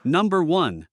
Number 1.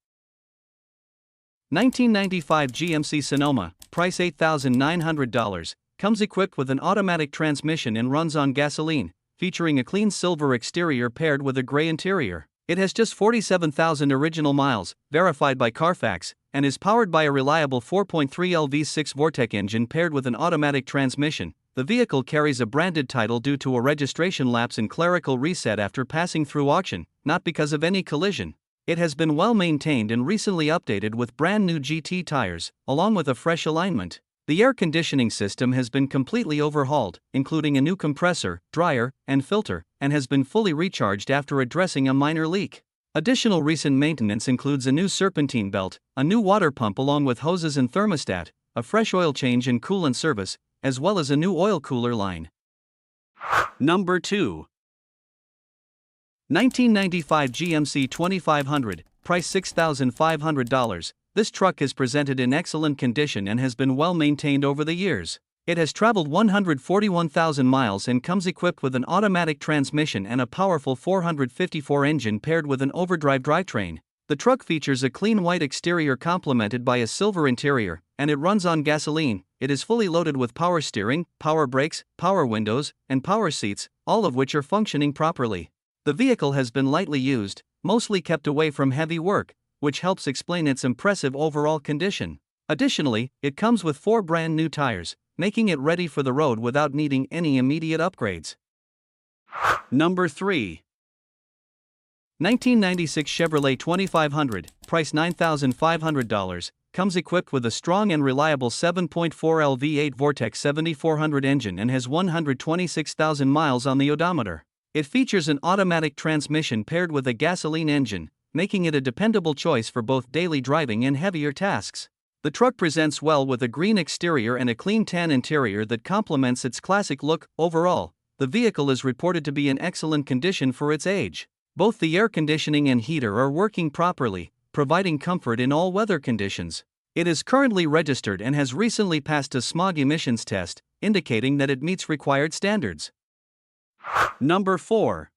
1995 GMC Sonoma, price $8,900, comes equipped with an automatic transmission and runs on gasoline, featuring a clean silver exterior paired with a gray interior. It has just 47,000 original miles, verified by Carfax, and is powered by a reliable 4.3L V6 Vortec engine paired with an automatic transmission. The vehicle carries a branded title due to a registration lapse and clerical reset after passing through auction, not because of any collision. It has been well maintained and recently updated with brand new GT tires, along with a fresh alignment. The air conditioning system has been completely overhauled, including a new compressor, dryer, and filter, and has been fully recharged after addressing a minor leak. Additional recent maintenance includes a new serpentine belt, a new water pump along with hoses and thermostat, a fresh oil change and coolant service, as well as a new oil cooler line. Number 2. 1995 GMC 2500, price $6,500. This truck is presented in excellent condition and has been well maintained over the years. It has traveled 141,000 miles and comes equipped with an automatic transmission and a powerful 454 engine paired with an overdrive drivetrain. The truck features a clean white exterior complemented by a silver interior, and it runs on gasoline. It is fully loaded with power steering, power brakes, power windows, and power seats, all of which are functioning properly. The vehicle has been lightly used, mostly kept away from heavy work, which helps explain its impressive overall condition. Additionally, it comes with 4 brand new tires, making it ready for the road without needing any immediate upgrades. Number 3. 1996 Chevrolet 2500, price $9,500, comes equipped with a strong and reliable 7.4L V8 Vortec 7400 engine and has 126,000 miles on the odometer. It features an automatic transmission paired with a gasoline engine, making it a dependable choice for both daily driving and heavier tasks. The truck presents well with a green exterior and a clean tan interior that complements its classic look. Overall, the vehicle is reported to be in excellent condition for its age. Both the air conditioning and heater are working properly, providing comfort in all weather conditions. It is currently registered and has recently passed a smog emissions test, indicating that it meets required standards. Number 4.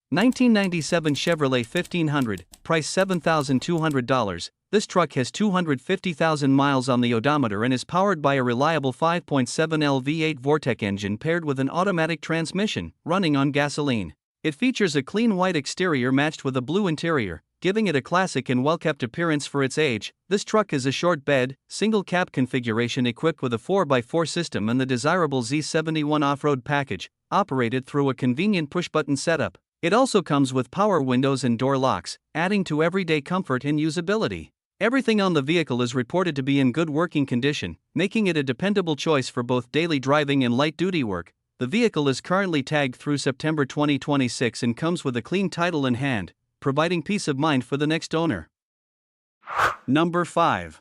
1997 Chevrolet 1500, price $7,200. This truck has 250,000 miles on the odometer and is powered by a reliable 5.7L V8 Vortec engine paired with an automatic transmission, running on gasoline. It features a clean white exterior matched with a blue interior, giving it a classic and well-kept appearance for its age. This truck is a short bed, single cab configuration equipped with a 4x4 system and the desirable Z71 off-road package, operated through a convenient push-button setup. It also comes with power windows and door locks, adding to everyday comfort and usability. Everything on the vehicle is reported to be in good working condition, making it a dependable choice for both daily driving and light-duty work. The vehicle is currently tagged through September 2026 and comes with a clean title in hand, providing peace of mind for the next owner. Number 5.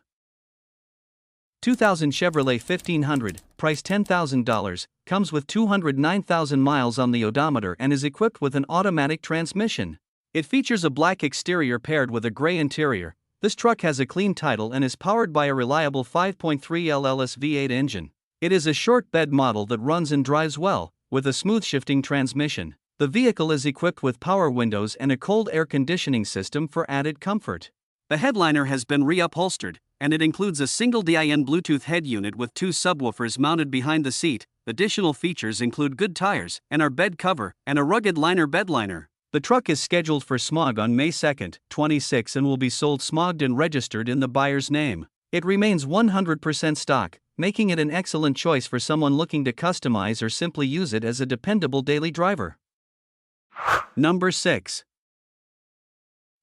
2000 Chevrolet 1500, price $10,000, comes with 209,000 miles on the odometer and is equipped with an automatic transmission. It features a black exterior paired with a gray interior. This truck has a clean title and is powered by a reliable 5.3L LS V8 engine. It is a short bed model that runs and drives well, with a smooth shifting transmission. The vehicle is equipped with power windows and a cold air conditioning system for added comfort. The headliner has been reupholstered, and it includes a single DIN Bluetooth head unit with 2 subwoofers mounted behind the seat. Additional features include good tires, and our bed cover, and a rugged liner bed liner. The truck is scheduled for smog on May 2, 26 and will be sold smogged and registered in the buyer's name. It remains 100% stock, making it an excellent choice for someone looking to customize or simply use it as a dependable daily driver. Number 6.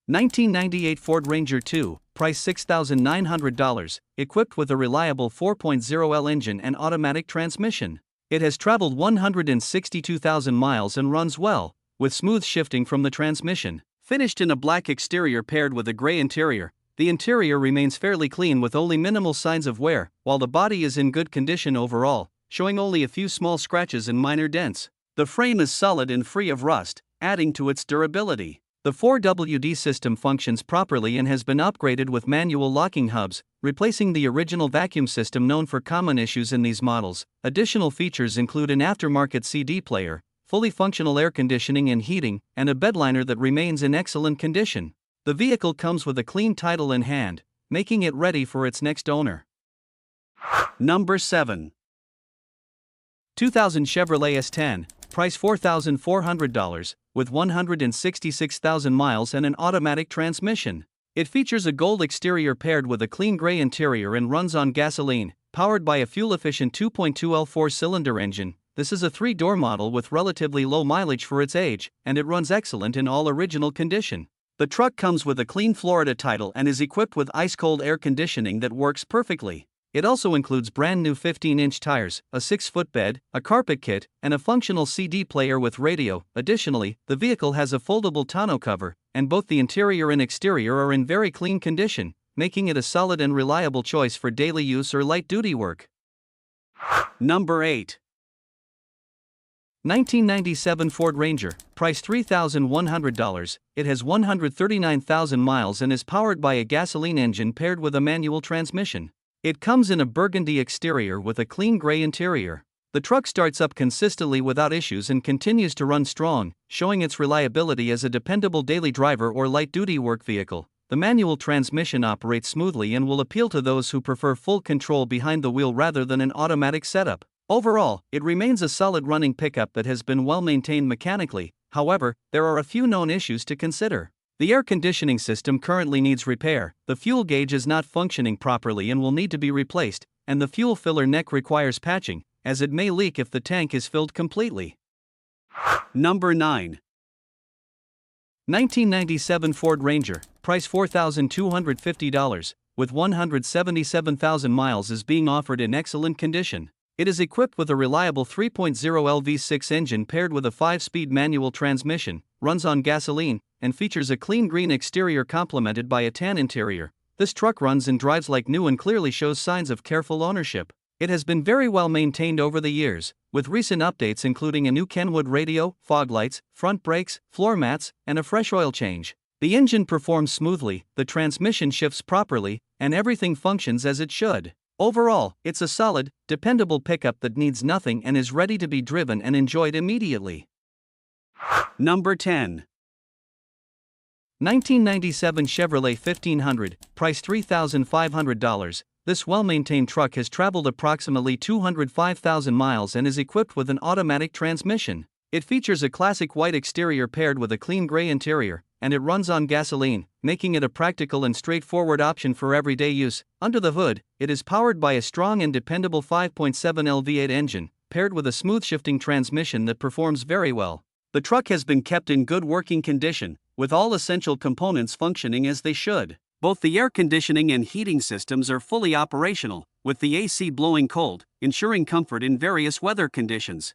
1998 Ford Ranger 2, price $6,900, equipped with a reliable 4.0L engine and automatic transmission. It has traveled 162,000 miles and runs well, with smooth shifting from the transmission. Finished in a black exterior paired with a gray interior, the interior remains fairly clean with only minimal signs of wear, while the body is in good condition overall, showing only a few small scratches and minor dents. The frame is solid and free of rust, adding to its durability. The 4WD system functions properly and has been upgraded with manual locking hubs, replacing the original vacuum system known for common issues in these models. Additional features include an aftermarket CD player, fully functional air conditioning and heating, and a bedliner that remains in excellent condition. The vehicle comes with a clean title in hand, making it ready for its next owner. Number 7. 2000 Chevrolet S10, price $4,400, with 166,000 miles and an automatic transmission. It features a gold exterior paired with a clean gray interior and runs on gasoline, powered by a fuel-efficient 2.2L four-cylinder engine. This is a 3-door model with relatively low mileage for its age, and it runs excellent in all original condition. The truck comes with a clean Florida title and is equipped with ice-cold air conditioning that works perfectly. It also includes brand new 15-inch tires, a 6-foot bed, a carpet kit, and a functional CD player with radio. Additionally, the vehicle has a foldable tonneau cover, and both the interior and exterior are in very clean condition, making it a solid and reliable choice for daily use or light-duty work. Number 8. 1997 Ford Ranger, price $3,100. It has 139,000 miles and is powered by a gasoline engine paired with a manual transmission. It comes in a burgundy exterior with a clean gray interior. The truck starts up consistently without issues and continues to run strong, showing its reliability as a dependable daily driver or light-duty work vehicle. The manual transmission operates smoothly and will appeal to those who prefer full control behind the wheel rather than an automatic setup. Overall, it remains a solid running pickup that has been well maintained mechanically. However, there are a few known issues to consider. The air conditioning system currently needs repair, the fuel gauge is not functioning properly and will need to be replaced, and the fuel filler neck requires patching, as it may leak if the tank is filled completely. Number 9. 1997 Ford Ranger, price $4,250, with 177,000 miles is being offered in excellent condition. It is equipped with a reliable 3.0L V6 engine paired with a 5-speed manual transmission, runs on gasoline, and features a clean green exterior complemented by a tan interior. This truck runs and drives like new and clearly shows signs of careful ownership. It has been very well maintained over the years, with recent updates including a new Kenwood radio, fog lights, front brakes, floor mats, and a fresh oil change. The engine performs smoothly, the transmission shifts properly, and everything functions as it should. Overall, it's a solid, dependable pickup that needs nothing and is ready to be driven and enjoyed immediately. Number 10. 1997 Chevrolet 1500, price $3,500. This well-maintained truck has traveled approximately 205,000 miles and is equipped with an automatic transmission. It features a classic white exterior paired with a clean gray interior, and it runs on gasoline, making it a practical and straightforward option for everyday use. Under the hood, it is powered by a strong and dependable 5.7L V8 engine, paired with a smooth-shifting transmission that performs very well. The truck has been kept in good working condition, with all essential components functioning as they should. Both the air conditioning and heating systems are fully operational, with the AC blowing cold, ensuring comfort in various weather conditions.